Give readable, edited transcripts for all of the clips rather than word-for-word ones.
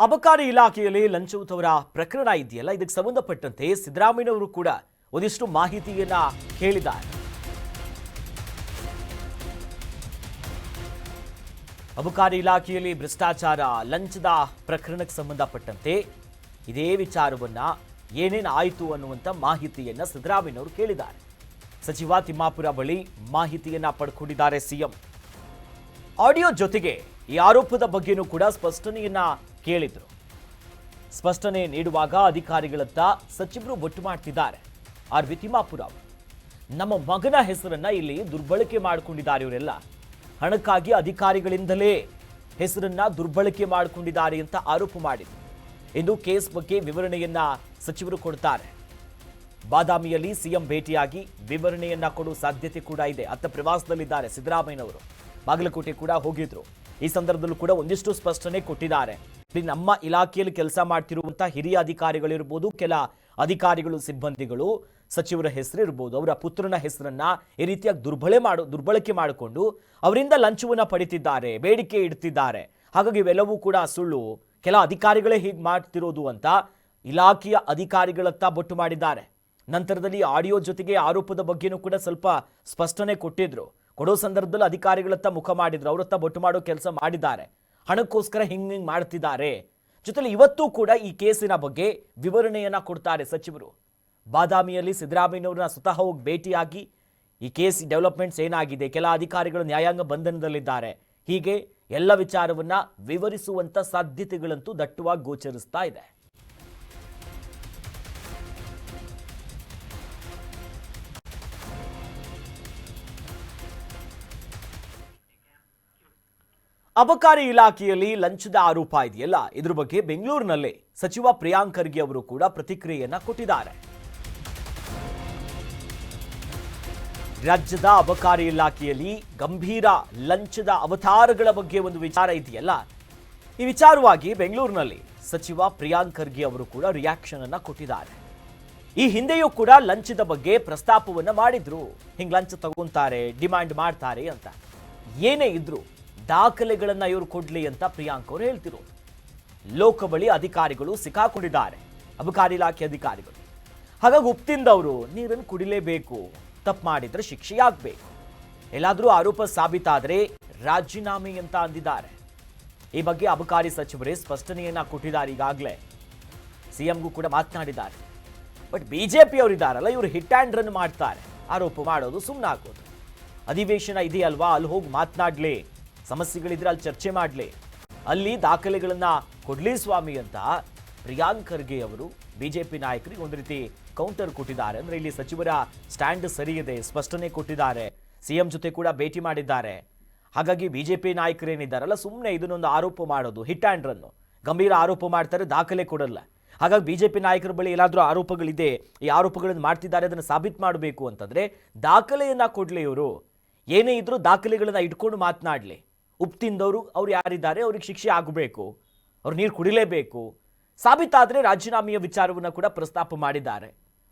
ಅಬಕಾರಿ ಇಲಾಖೆಯಲ್ಲಿ ಲಂಚವರ ಪ್ರಕರಣ ಇದೆಯಲ್ಲ, ಇದಕ್ಕೆ ಸಂಬಂಧಪಟ್ಟಂತೆ ಸಿದ್ದರಾಮಯ್ಯನವರು ಕೂಡ ಒಂದಿಷ್ಟು ಮಾಹಿತಿಯನ್ನ ಕೇಳಿದ್ದಾರೆ. ಅಬಕಾರಿ ಇಲಾಖೆಯಲ್ಲಿ ಭ್ರಷ್ಟಾಚಾರ, ಲಂಚದ ಪ್ರಕರಣಕ್ಕೆ ಸಂಬಂಧಪಟ್ಟಂತೆ ಇದೇ ವಿಚಾರವನ್ನ ಏನೇನು ಆಯಿತು ಅನ್ನುವಂಥ ಮಾಹಿತಿಯನ್ನ ಸಿದ್ದರಾಮಯ್ಯನವರು ಕೇಳಿದ್ದಾರೆ. ಸಚಿವ ತಿಮ್ಮಾಪುರ ಬಳಿ ಮಾಹಿತಿಯನ್ನ ಪಡ್ಕೊಂಡಿದ್ದಾರೆ ಸಿಎಂ. ಆಡಿಯೋ ಜೊತೆಗೆ ಈ ಆರೋಪದ ಬಗ್ಗೆನೂ ಕೂಡ ಸ್ಪಷ್ಟನೆಯನ್ನ ಕೇಳಿದ್ರು. ಸ್ಪಷ್ಟನೆ ನೀಡುವಾಗ ಅಧಿಕಾರಿಗಳತ್ತ ಸಚಿವರು ಬೊಟ್ಟು ಮಾಡ್ತಿದ್ದಾರೆ. ಆರ್.ವಿ. ತಿಮ್ಮಾಪುರ ಅವರು ನಮ್ಮ ಮಗನ ಹೆಸರನ್ನ ಇಲ್ಲಿ ದುರ್ಬಳಕೆ ಮಾಡಿಕೊಂಡಿದ್ದಾರೆ, ಇವರೆಲ್ಲ ಹಣಕ್ಕಾಗಿ ಅಧಿಕಾರಿಗಳಿಂದಲೇ ಹೆಸರನ್ನ ದುರ್ಬಳಕೆ ಮಾಡಿಕೊಂಡಿದ್ದಾರೆ ಅಂತ ಆರೋಪ ಮಾಡಿದ್ರು. ಇಂದು ಕೇಸ್ ಬಗ್ಗೆ ವಿವರಣೆಯನ್ನ ಸಚಿವರು ಕೊಡ್ತಾರೆ. ಬಾದಾಮಿಯಲ್ಲಿ ಸಿಎಂ ಭೇಟಿಯಾಗಿ ವಿವರಣೆಯನ್ನ ಕೊಡುವ ಸಾಧ್ಯತೆ ಕೂಡ ಇದೆ. ಅತ್ತ ಪ್ರವಾಸದಲ್ಲಿದ್ದಾರೆ ಸಿದ್ದರಾಮಯ್ಯನವರು. ಬಾಗಲಕೋಟೆ ಕೂಡ ಹೋಗಿದ್ರು. ಈ ಸಂದರ್ಭದಲ್ಲೂ ಕೂಡ ಒಂದಿಷ್ಟು ಸ್ಪಷ್ಟನೆ ಕೊಟ್ಟಿದ್ದಾರೆ. ನಮ್ಮ ಇಲಾಖೆಯಲ್ಲಿ ಕೆಲಸ ಮಾಡ್ತಿರುವಂತ ಹಿರಿಯ ಅಧಿಕಾರಿಗಳಿರ್ಬೋದು, ಕೆಲ ಅಧಿಕಾರಿಗಳು, ಸಿಬ್ಬಂದಿಗಳು, ಸಚಿವರ ಹೆಸರು ಇರ್ಬೋದು, ಅವರ ಪುತ್ರನ ಹೆಸರನ್ನ ಈ ರೀತಿಯಾಗಿ ದುರ್ಬಳಕೆ ಮಾಡಿಕೊಂಡು ಅವರಿಂದ ಲಂಚವನ್ನ ಪಡಿತಿದ್ದಾರೆ, ಬೇಡಿಕೆ ಇಡ್ತಿದ್ದಾರೆ. ಹಾಗಾಗಿ ಇವೆಲ್ಲವೂ ಕೂಡ ಸುಳ್ಳು, ಕೆಲ ಅಧಿಕಾರಿಗಳೇ ಹೀಗೆ ಮಾಡ್ತಿರೋದು ಅಂತ ಇಲಾಖೆಯ ಅಧಿಕಾರಿಗಳತ್ತ ಬೊಟ್ಟು ಮಾಡಿದ್ದಾರೆ. ನಂತರದಲ್ಲಿ ಆಡಿಯೋ ಜೊತೆಗೆ ಆರೋಪದ ಬಗ್ಗೆನೂ ಕೂಡ ಸ್ವಲ್ಪ ಸ್ಪಷ್ಟನೆ ಕೊಟ್ಟಿದ್ರು. ಕೊಡೋ ಸಂದರ್ಭದಲ್ಲಿ ಅಧಿಕಾರಿಗಳತ್ತ ಮುಖ ಮಾಡಿದ್ರು, ಅವರತ್ತ ಬೊಟ್ಟು ಮಾಡೋ ಕೆಲಸ ಮಾಡಿದ್ದಾರೆ. ಹಣಕ್ಕೋಸ್ಕರ ಹಿಂಗೆ ಮಾಡ್ತಿದ್ದಾರೆ. ಜೊತೆಲಿ ಇವತ್ತೂ ಕೂಡ ಈ ಕೇಸಿನ ಬಗ್ಗೆ ವಿವರಣೆಯನ್ನ ಕೊಡ್ತಾರೆ ಸಚಿವರು. ಬಾದಾಮಿಯಲ್ಲಿ ಸಿದ್ದರಾಮಯ್ಯನವ್ರನ್ನ ಸ್ವತಃ ಹೋಗಿ ಭೇಟಿಯಾಗಿ ಈ ಕೇಸ್ ಡೆವಲಪ್ಮೆಂಟ್ಸ್ ಏನಾಗಿದೆ, ಕೆಲ ಅಧಿಕಾರಿಗಳು ನ್ಯಾಯಾಂಗ ಬಂಧನದಲ್ಲಿದ್ದಾರೆ, ಹೀಗೆ ಎಲ್ಲ ವಿಚಾರವನ್ನ ವಿವರಿಸುವಂತ ಸಾಧ್ಯತೆಗಳಂತೂ ದಟ್ಟವಾಗಿ ಗೋಚರಿಸ್ತಾ ಇದೆ. ಅಬಕಾರಿ ಇಲಾಖೆಯಲ್ಲಿ ಲಂಚದ ಆರೋಪ ಇದೆಯಲ್ಲ, ಇದ್ರ ಬಗ್ಗೆ ಬೆಂಗಳೂರಿನಲ್ಲಿ ಸಚಿವ ಪ್ರಿಯಾಂಕ್ ಖರ್ಗೆ ಅವರು ಕೂಡ ಪ್ರತಿಕ್ರಿಯೆಯನ್ನ ಕೊಟ್ಟಿದ್ದಾರೆ. ರಾಜ್ಯದ ಅಬಕಾರಿ ಇಲಾಖೆಯಲ್ಲಿ ಗಂಭೀರ ಲಂಚದ ಅವತಾರಗಳ ಬಗ್ಗೆ ಒಂದು ವಿಚಾರ ಇದೆಯಲ್ಲ, ಈ ವಿಚಾರವಾಗಿ ಬೆಂಗಳೂರಿನಲ್ಲಿ ಸಚಿವ ಪ್ರಿಯಾಂಕ್ ಖರ್ಗೆ ಅವರು ಕೂಡ ರಿಯಾಕ್ಷನ್ ಅನ್ನ ಕೊಟ್ಟಿದ್ದಾರೆ. ಈ ಹಿಂದೆಯೂ ಕೂಡ ಲಂಚದ ಬಗ್ಗೆ ಪ್ರಸ್ತಾಪವನ್ನ ಮಾಡಿದ್ರು. ಹಿಂಗ್ ಲಂಚ ತಗೊಂತಾರೆ, ಡಿಮ್ಯಾಂಡ್ ಮಾಡ್ತಾರೆ ಅಂತ. ಏನೇ ಇದ್ರು ದಾಖಲೆಗಳನ್ನ ಇವರು ಕೊಡ್ಲಿ ಅಂತ ಪ್ರಿಯಾಂಕ್ ಅವರು ಹೇಳ್ತಿರೋದು. ಲೋಕ ಬಳಿ ಅಧಿಕಾರಿಗಳು ಸಿಕ್ಕಾಕೊಂಡಿದ್ದಾರೆ, ಅಬಕಾರಿ ಇಲಾಖೆ ಅಧಿಕಾರಿಗಳು. ಹಾಗಾಗಿ ಉಪ್ತಿಂದವರು ನೀರನ್ನು ಕುಡಿಲೇಬೇಕು, ತಪ್ಪು ಮಾಡಿದ್ರೆ ಶಿಕ್ಷೆಯಾಗಬೇಕು, ಎಲ್ಲಾದರೂ ಆರೋಪ ಸಾಬೀತಾದರೆ ರಾಜೀನಾಮೆ ಅಂತ ಅಂದಿದ್ದಾರೆ. ಈ ಬಗ್ಗೆ ಅಬಕಾರಿ ಸಚಿವರೇ ಸ್ಪಷ್ಟನೆಯನ್ನ ಕೊಟ್ಟಿದ್ದಾರೆ. ಈಗಾಗಲೇ ಸಿಎಂಗೂ ಕೂಡ ಮಾತನಾಡಿದ್ದಾರೆ. ಬಟ್ ಬಿಜೆಪಿ ಅವರಿದ್ದಾರಲ್ಲ, ಇವರು ಹಿಟ್ ಆ್ಯಂಡ್ ರನ್ ಮಾಡ್ತಾರೆ. ಆರೋಪ ಮಾಡೋದು, ಸುಮ್ಮನೆ ಹಾಕೋದು. ಅಧಿವೇಶನ ಇದೆಯಲ್ವಾ, ಅಲ್ಲಿ ಹೋಗಿ ಮಾತನಾಡ್ಲಿ, ಸಮಸ್ಯೆಗಳಿದ್ರೆ ಅಲ್ಲಿ ಚರ್ಚೆ ಮಾಡಲಿ, ಅಲ್ಲಿ ದಾಖಲೆಗಳನ್ನ ಕೊಡ್ಲಿ ಸ್ವಾಮಿ ಅಂತ ಪ್ರಿಯಾಂಕ್ ಖರ್ಗೆ ಅವರು ಬಿಜೆಪಿ ನಾಯಕರಿಗೆ ಒಂದು ರೀತಿ ಕೌಂಟರ್ ಕೊಟ್ಟಿದ್ದಾರೆ. ಅಂದ್ರೆ ಇಲ್ಲಿ ಸಚಿವರ ಸ್ಟ್ಯಾಂಡ್ ಸರಿ ಇದೆ, ಸ್ಪಷ್ಟನೆ ಕೊಟ್ಟಿದ್ದಾರೆ. ಸಿಎಂ ಜೊತೆ ಕೂಡ ಭೇಟಿ ಮಾಡಿದ್ದಾರೆ. ಹಾಗಾಗಿ ಬಿಜೆಪಿ ನಾಯಕರೇನಿದ್ದಾರಲ್ಲ, ಸುಮ್ಮನೆ ಇದನ್ನೊಂದು ಆರೋಪ ಮಾಡೋದು, ಹಿಟ್ ಆ್ಯಂಡ್ ರನ್, ಗಂಭೀರ ಆರೋಪ ಮಾಡ್ತಾರೆ, ದಾಖಲೆ ಕೊಡಲ್ಲ. ಹಾಗಾಗಿ ಬಿಜೆಪಿ ನಾಯಕರ ಬಳಿ ಏನಾದರೂ ಆರೋಪಗಳಿದೆ, ಈ ಆರೋಪಗಳನ್ನು ಮಾಡ್ತಿದ್ದಾರೆ, ಅದನ್ನು ಸಾಬೀತು ಮಾಡಬೇಕು ಅಂತಂದ್ರೆ ದಾಖಲೆಯನ್ನ ಕೊಡ್ಲಿ. ಇವರು ಏನೇ ಇದ್ರೂ ದಾಖಲೆಗಳನ್ನ ಇಟ್ಕೊಂಡು ಮಾತನಾಡಲಿ. ಉಪ್ಪು ತಿಂದವರು ಅವ್ರು ಯಾರಿದ್ದಾರೆ ಅವ್ರಿಗೆ ಶಿಕ್ಷೆ ಆಗಬೇಕು, ಅವ್ರು ನೀರು ಕುಡಿಲೇಬೇಕು. ಸಾಬೀತಾದರೆ ರಾಜೀನಾಮೆಯ ವಿಚಾರವನ್ನು ಕೂಡ ಪ್ರಸ್ತಾಪ ಮಾಡಿದ್ದಾರೆ.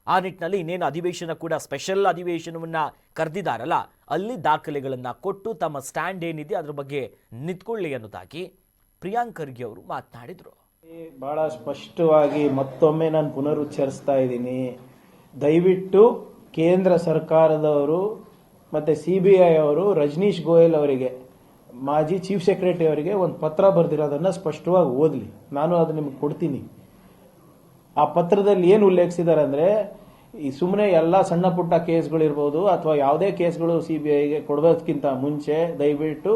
ಆ ನಿಟ್ಟಿನಲ್ಲಿ ಇನ್ನೇನು ಅಧಿವೇಶನ ಕೂಡ ಸ್ಪೆಷಲ್ ಅಧಿವೇಶನವನ್ನ ಕರೆದಿದ್ದಾರಲ್ಲ, ಅಲ್ಲಿ ದಾಖಲೆಗಳನ್ನ ಕೊಟ್ಟು ತಮ್ಮ ಸ್ಟ್ಯಾಂಡ್ ಏನಿದೆ ಅದ್ರ ಬಗ್ಗೆ ನಿಂತ್ಕೊಳ್ಳಿ ಅನ್ನೋದಾಗಿ ಪ್ರಿಯಾಂಕ್ ಖರ್ಗೆ ಅವರು ಮಾತನಾಡಿದ್ರು. ಬಹಳ ಸ್ಪಷ್ಟವಾಗಿ ಮತ್ತೊಮ್ಮೆ ನಾನು ಪುನರುಚ್ಚರಿಸ್ತಾ ಇದ್ದೀನಿ, ದಯವಿಟ್ಟು ಕೇಂದ್ರ ಸರ್ಕಾರದವರು ಮತ್ತೆ CBI ಅವರು ರಜನೀಶ್ ಗೋಯಲ್ ಅವರಿಗೆ, ಮಾಜಿ ಚೀಫ್ ಸೆಕ್ರೆಟರಿ ಅವರಿಗೆ ಒಂದು ಪತ್ರ ಬರೆದಿರೋದನ್ನ ಸ್ಪಷ್ಟವಾಗಿ ಓದಲಿ. ನಾನು ಅದು ನಿಮ್ಗೆ ಕೊಡ್ತೀನಿ. ಆ ಪತ್ರದಲ್ಲಿ ಏನು ಉಲ್ಲೇಖಿಸಿದ್ದಾರೆ ಅಂದ್ರೆ, ಈ ಸುಮ್ಮನೆ ಎಲ್ಲ ಸಣ್ಣ ಪುಟ್ಟ ಕೇಸ್ಗಳಿರ್ಬೋದು ಅಥವಾ ಯಾವುದೇ ಕೇಸ್ಗಳು CBIಗೆ ಕೊಡೋದಕ್ಕಿಂತ ಮುಂಚೆ ದಯವಿಟ್ಟು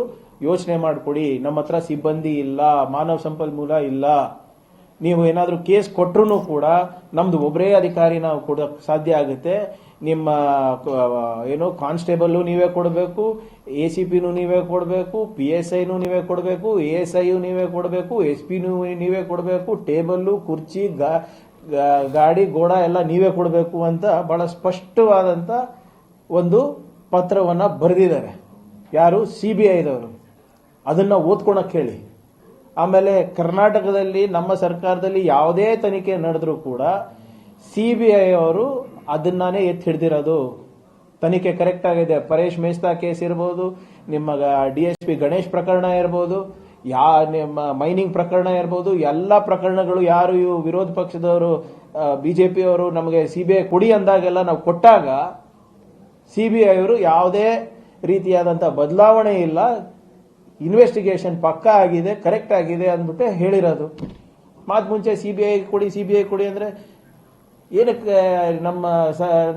ಯೋಚನೆ ಮಾಡಿಕೊಡಿ. ನಮ್ಮ ಹತ್ರ ಸಿಬ್ಬಂದಿ ಇಲ್ಲ, ಮಾನವ ಸಂಪನ್ಮೂಲ ಇಲ್ಲ. ನೀವು ಏನಾದರೂ ಕೇಸ್ ಕೊಟ್ಟರು ಕೂಡ ನಮ್ದು ಒಬ್ಬರೇ ಅಧಿಕಾರಿ ನಾವು ಕೊಡೋಕೆ ಸಾಧ್ಯ ಆಗುತ್ತೆ. ನಿಮ್ಮ ಏನು ಕಾನ್ಸ್ಟೇಬಲ್ ನೀವೇ ಕೊಡಬೇಕು, ACPನೂ ನೀವೇ ಕೊಡಬೇಕು, PSIನೂ ನೀವೇ ಕೊಡಬೇಕು, ASIಯೂ ನೀವೇ ಕೊಡಬೇಕು, SP ನೀವೇ ಕೊಡಬೇಕು, ಟೇಬಲ್ಲು, ಕುರ್ಚಿ, ಗಾಡಿ, ಗೋಡ ಎಲ್ಲ ನೀವೇ ಕೊಡಬೇಕು ಅಂತ ಬಹಳ ಸ್ಪಷ್ಟವಾದಂತ ಒಂದು ಪತ್ರವನ್ನ ಬರೆದಿದ್ದಾರೆ. ಯಾರು? CBIದವರು. ಅದನ್ನ ಓದ್ಕೊಳಕ್ ಹೇಳಿ. ಆಮೇಲೆ ಕರ್ನಾಟಕದಲ್ಲಿ ನಮ್ಮ ಸರ್ಕಾರದಲ್ಲಿ ಯಾವುದೇ ತನಿಖೆ ನಡೆದ್ರೂ ಕೂಡ CBI ಅವರು ಅದನ್ನಾನೇ ಎತ್ತಿ ಹಿಡ್ದಿರೋದು. ತನಿಖೆ ಕರೆಕ್ಟ್ ಆಗಿದೆ. ಪರೇಶ್ ಮೇಸ್ತಾ ಕೇಸ್ ಇರ್ಬೋದು, ನಿಮ್ಮ DSP ಗಣೇಶ್ ಪ್ರಕರಣ ಇರ್ಬೋದು, ನಿಮ್ಮ ಮೈನಿಂಗ್ ಪ್ರಕರಣ ಇರ್ಬೋದು, ಎಲ್ಲ ಪ್ರಕರಣಗಳು ಯಾರು ಇವು ವಿರೋಧ ಪಕ್ಷದವರು ಬಿಜೆಪಿ ಅವರು ನಮಗೆ ಸಿಬಿಐ ಕೊಡಿ ಅಂದಾಗೆಲ್ಲ ನಾವು ಕೊಟ್ಟಾಗ ಸಿಬಿಐ ಅವರು ಯಾವುದೇ ರೀತಿಯಾದಂಥ ಬದಲಾವಣೆ ಇಲ್ಲ, ಇನ್ವೆಸ್ಟಿಗೇಷನ್ ಪಕ್ಕಾ ಆಗಿದೆ, ಕರೆಕ್ಟ್ ಆಗಿದೆ ಅಂದ್ಬಿಟ್ಟು ಹೇಳಿರೋದು. ಮಾತು ಮುಂಚೆ ಸಿಬಿಐ ಕೊಡಿ ಅಂದ್ರೆ ಏನಕ್ಕೆ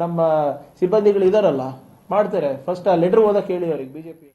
ನಮ್ಮ ಸಿಬ್ಬಂದಿಗಳು ಇದಾರಲ್ಲ ಮಾಡ್ತಾರೆ. ಫಸ್ಟ್ ಆ ಲೆಟರ್ ಓದಕ್ಕೆ ಹೇಳಿ ಅವ್ರಿಗೆ ಬಿಜೆಪಿ.